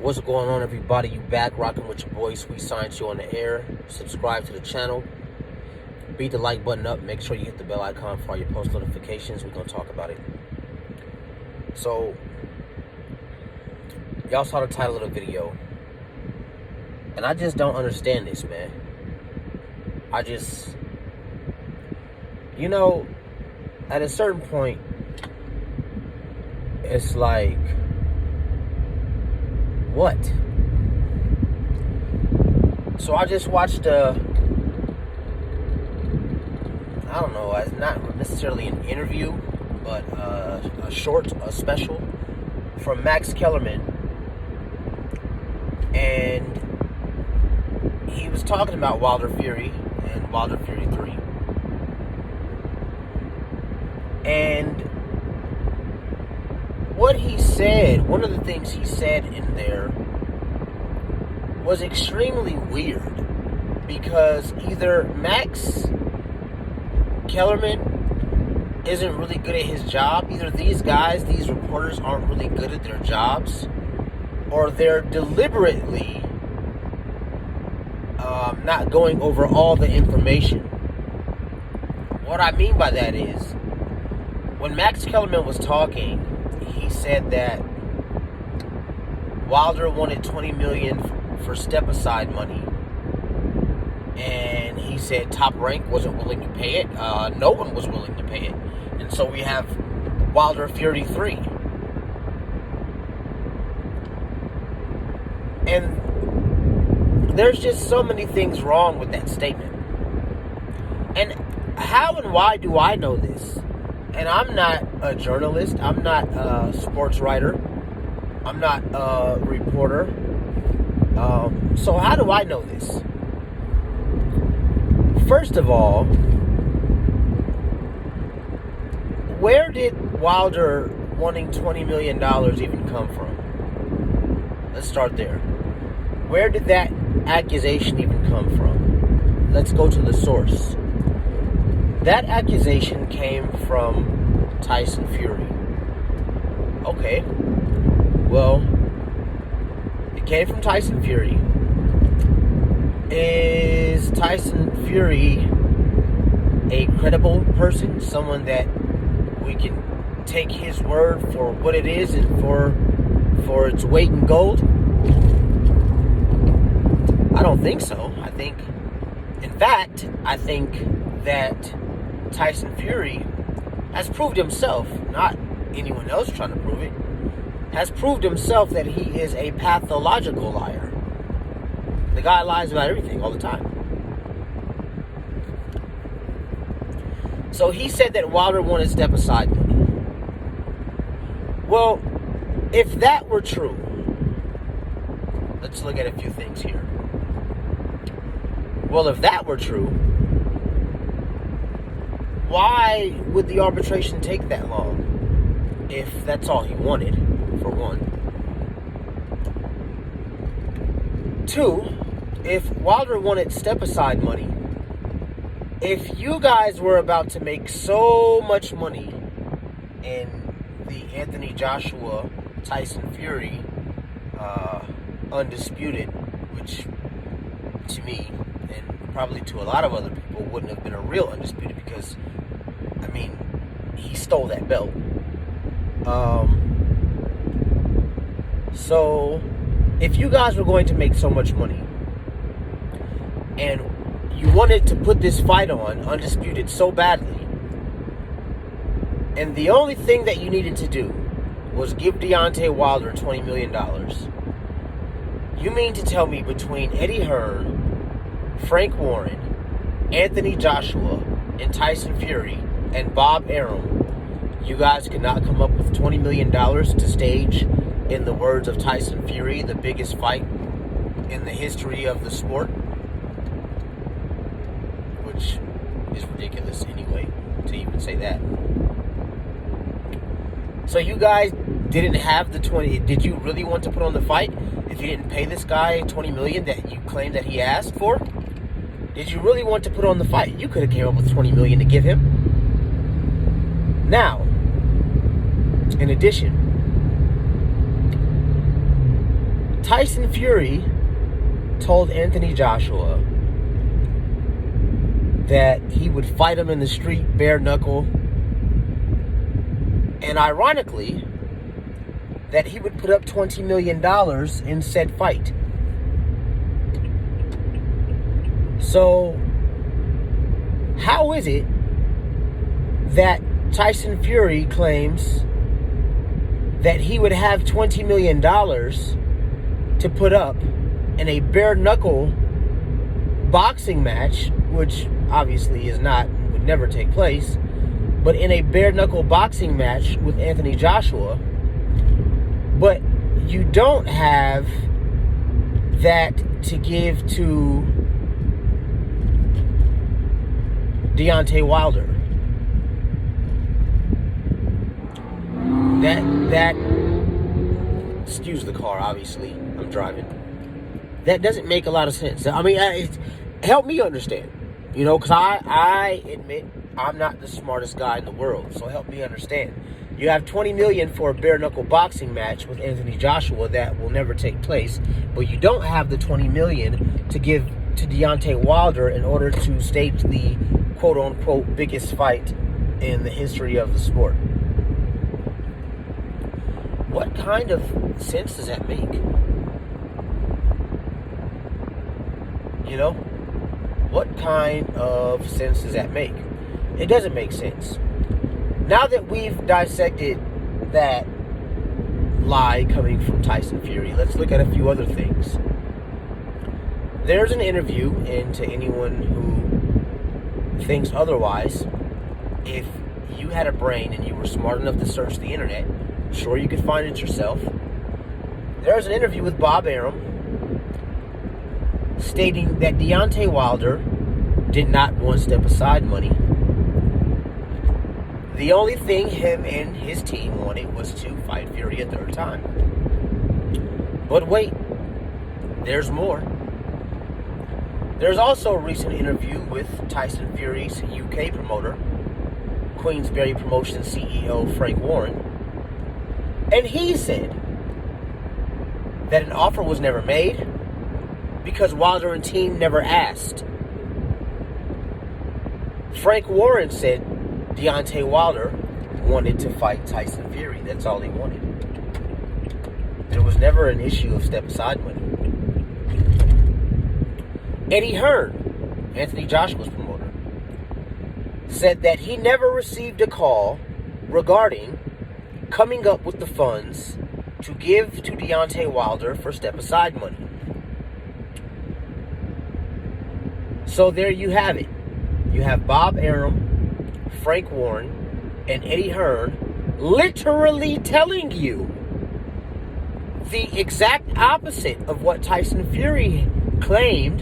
What's going on, everybody? You back rocking with your boy Sweet Science, you on the air. Subscribe to the channel. Beat the like button up. Make sure you hit the bell icon for all your post notifications. We're gonna talk about it. So, y'all saw the title of the video, and I just don't understand this, man. At a certain point, it's like, what? So I just watched I don't know, it's not necessarily an interview, but a special from Max Kellerman. And he was talking about Wilder Fury and Wilder Fury 3. And what he said, one of the things he said in there was extremely weird, because either Max Kellerman isn't really good at his job, either these reporters aren't really good at their jobs, or they're deliberately not going over all the information. What I mean by that is, when Max Kellerman was talking, he said that Wilder wanted $20 million for step-aside money, and he said Top Rank wasn't willing to pay it. No one was willing to pay it, and so we have Wilder Fury 3. And there's just so many things wrong with that statement. And how and why do I know this? And I'm not a journalist. I'm not a sports writer. I'm not a reporter. So how do I know this? First of all, where did Wilder wanting $20 million even come from? Let's start there. Where did that accusation even come from? Let's go to the source. That accusation came from Tyson Fury. Okay. Well, it came from Tyson Fury. Is Tyson Fury a credible person? Someone that we can take his word for what it is and for its weight in gold? I don't think so. I think that Tyson Fury has proved himself, not anyone else trying to prove it, has proved himself that he is a pathological liar. The guy lies about everything all the time. So he said that Wilder wanted step-aside money. Well, if that were true, let's look at a few things here. Well, if that were true, why would the arbitration take that long? If that's all he wanted, for one. Two, if Wilder wanted step-aside money, if you guys were about to make so much money in the Anthony Joshua, Tyson Fury, undisputed, which to me, and probably to a lot of other people, wouldn't have been a real undisputed, because, I mean, he stole that belt. So, if you guys were going to make so much money, and you wanted to put this fight on, undisputed, so badly, and the only thing that you needed to do was give Deontay Wilder $20 million, you mean to tell me between Eddie Hearn, Frank Warren, Anthony Joshua, and Tyson Fury, and Bob Arum, you guys could not come up with $20 million to stage, in the words of Tyson Fury, the biggest fight in the history of the sport? Which is ridiculous anyway, to even say that. So you guys didn't have the 20. Did you really want to put on the fight if you didn't pay this guy $20 million that you claimed that he asked for? Did you really want to put on the fight? You could have came up with $20 million to give him. Now, in addition, Tyson Fury told Anthony Joshua that he would fight him in the street, bare knuckle, and ironically, that he would put up $20 million in said fight. So, how is it that Tyson Fury claims that he would have $20 million to put up in a bare knuckle boxing match, which obviously would never take place, but in a bare knuckle boxing match with Anthony Joshua, but you don't have that to give to Deontay Wilder? That excuse the car, obviously, I'm driving. That doesn't make a lot of sense. I mean, help me understand, because I admit I'm not the smartest guy in the world, so help me understand. You have $20 million for a bare knuckle boxing match with Anthony Joshua that will never take place, but you don't have the $20 million to give to Deontay Wilder in order to stage the quote-unquote biggest fight in the history of the sport. What kind of sense does that make? What kind of sense does that make? It doesn't make sense. Now that we've dissected that lie coming from Tyson Fury, let's look at a few other things. There's an interview, and to anyone who thinks otherwise, if you had a brain and you were smart enough to search the internet, I'm sure you could find it yourself. There's an interview with Bob Arum stating that Deontay Wilder did not want step-aside money. The only thing him and his team wanted was to fight Fury a third time. But wait, there's more. There's also a recent interview with Tyson Fury's UK promoter, Queensberry Promotions CEO Frank Warren, and he said that an offer was never made because Wilder and team never asked. Frank Warren said Deontay Wilder wanted to fight Tyson Fury. That's all he wanted. There was never an issue of step-aside money. Eddie Hearn, Anthony Joshua's promoter, said that he never received a call regarding coming up with the funds to give to Deontay Wilder for step-aside money. So there you have it. You have Bob Arum, Frank Warren, and Eddie Hearn literally telling you the exact opposite of what Tyson Fury claimed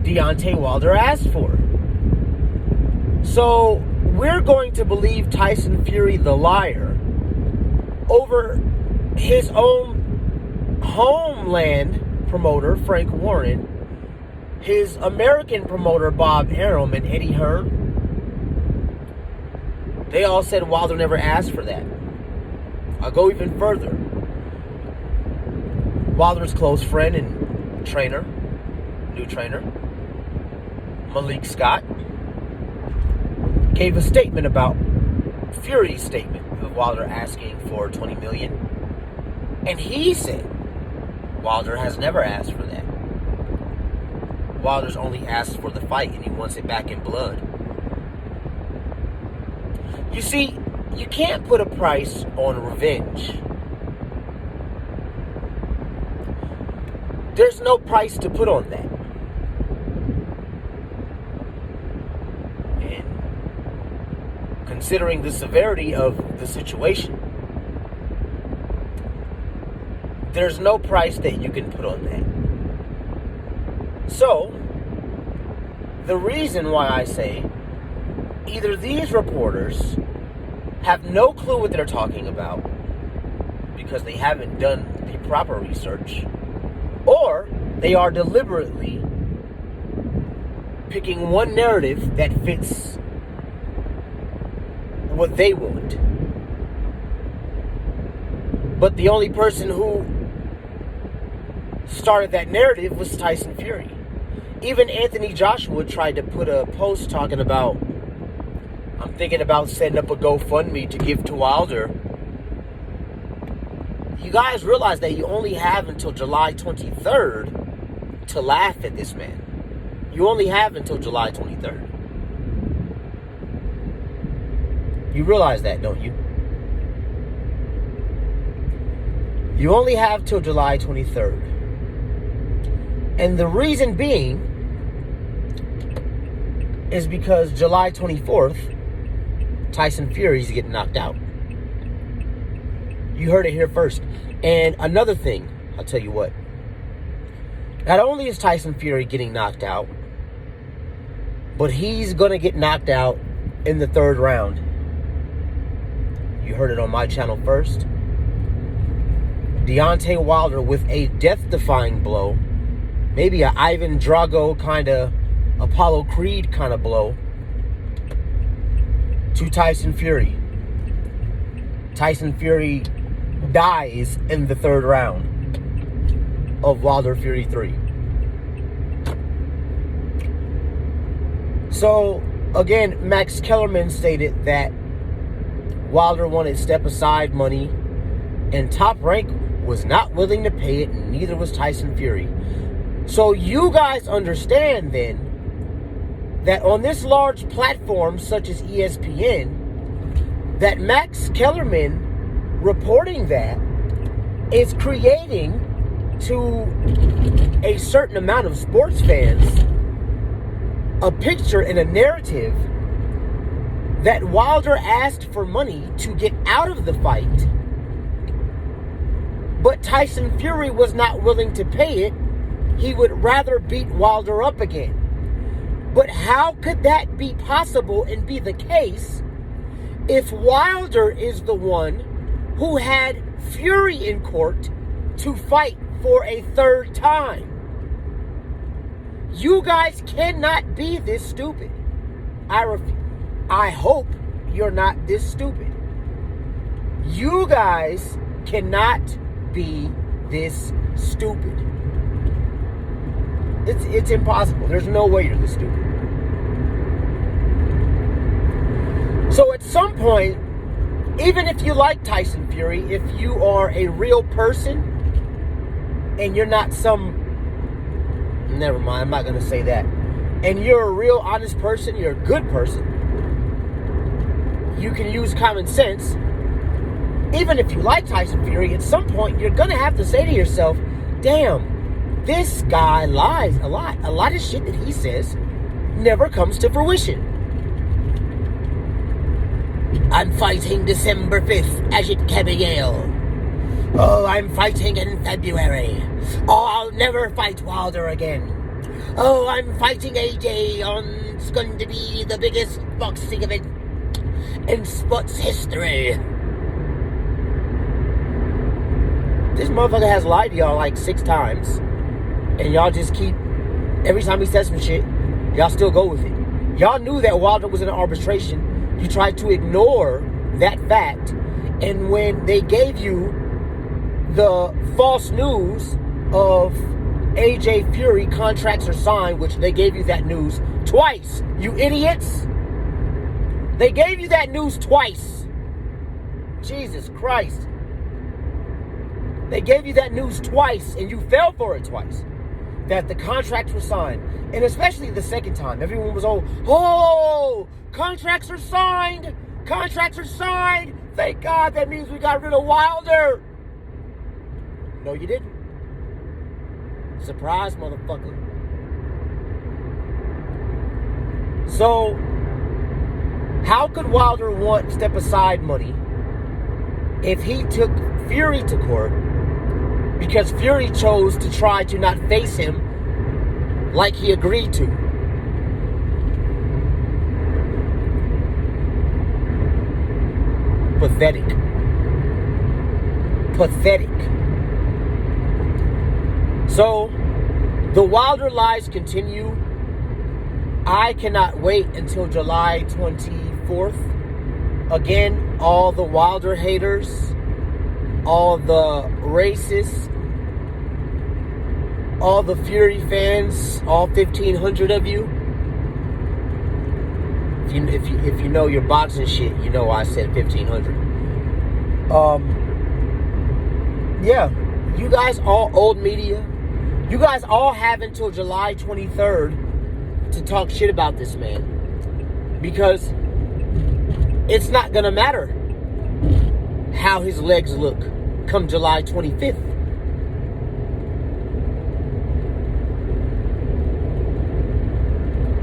Deontay Wilder asked for. So we're going to believe Tyson Fury the liar over his own homeland promoter, Frank Warren, his American promoter, Bob Arum, and Eddie Hearn. They all said Wilder never asked for that. I'll go even further. Wilder's close friend and new trainer, Malik Scott, gave a statement about Fury's statement of Wilder asking for $20 million. And he said Wilder has never asked for that. Wilder's only asked for the fight and he wants it back in blood. You see, you can't put a price on revenge. There's no price to put on that. And considering the severity of the situation, there's no price that you can put on that. So, the reason why I say either these reporters have no clue what they're talking about because they haven't done the proper research, or they are deliberately picking one narrative that fits what they want. But the only person who started that narrative was Tyson Fury. Even Anthony Joshua tried to put a post talking about, I'm thinking about setting up a GoFundMe to give to Wilder. You guys realize that you only have until July 23rd to laugh at this man. You only have until July 23rd. You realize that, don't you? You only have till July 23rd. And the reason being is because July 24th, Tyson Fury's getting knocked out. You heard it here first. And another thing, I'll tell you what. Not only is Tyson Fury getting knocked out, but he's going to get knocked out in the third round. You heard it on my channel first. Deontay Wilder with a death-defying blow. Maybe a Ivan Drago kind of, Apollo Creed kind of blow to Tyson Fury. Tyson Fury dies in the third round of Wilder Fury 3. So, again, Max Kellerman stated that Wilder wanted step-aside money, and Top Rank was not willing to pay it, and neither was Tyson Fury. So you guys understand, then, that on this large platform, such as ESPN, that Max Kellerman reporting that is creating to a certain amount of sports fans a picture and a narrative that Wilder asked for money to get out of the fight, but Tyson Fury was not willing to pay it. He would rather beat Wilder up again. But how could that be possible and be the case if Wilder is the one who had Fury in court to fight for a third time? You guys cannot be this stupid. I hope you're not this stupid. You guys cannot be this stupid. It's impossible. There's no way you're this stupid. So at some point, even if you like Tyson Fury, if you are a real person and you're not some... Never mind, I'm not going to say that. And you're a real honest person, you're a good person, you can use common sense. Even if you like Tyson Fury, at some point you're going to have to say to yourself, damn, this guy lies a lot. A lot of shit that he says never comes to fruition. I'm fighting December 5th, Ajit Caballero. Oh, I'm fighting in February. Oh, I'll never fight Wilder again. Oh, I'm fighting AJ on... It's going to be the biggest boxing event in sports history. This motherfucker has lied to y'all like 6 times. And y'all just keep... Every time he says some shit, y'all still go with it. Y'all knew that Wilder was in an arbitration. You tried to ignore that fact. And when they gave you the false news of AJ Fury contracts are signed, which they gave you that news twice, you idiots. They gave you that news twice. Jesus Christ. They gave you that news twice, and you fell for it twice. That the contracts were signed. And especially the second time, everyone was oh, contracts are signed. Contracts are signed. Thank God, that means we got rid of Wilder. No, you didn't. Surprise, motherfucker. So, how could Wilder want step-aside money if he took Fury to court because Fury chose to try to not face him like he agreed to? Pathetic. Pathetic. So, the Wilder lies continue. I cannot wait until July 24th. Again, all the Wilder haters, all the racists, all the Fury fans, all 1,500 of you. If you know your boxing shit, you know why I said 1,500. Yeah, you guys all old media. You guys all have until July 23rd to talk shit about this man, because it's not gonna matter how his legs look come July 25th.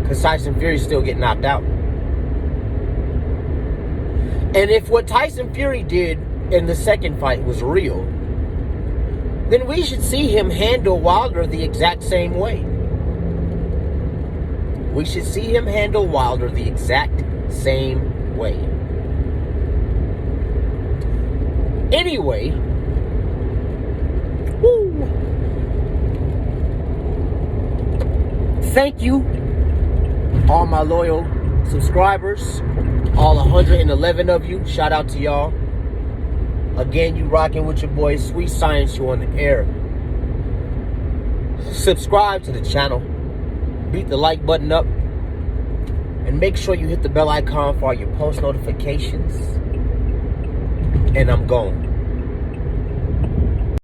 Because Tyson Fury still get knocked out. And if what Tyson Fury did in the second fight was real, then we should see him handle Wilder the exact same way. We should see him handle Wilder the exact same way. Anyway, woo. Thank you, all my loyal subscribers, all 111 of you. Shout out to y'all. Again, you rocking with your boy Sweet Science, you on the air. Subscribe to the channel. Beat the like button up. And make sure you hit the bell icon for all your post notifications. And I'm gone.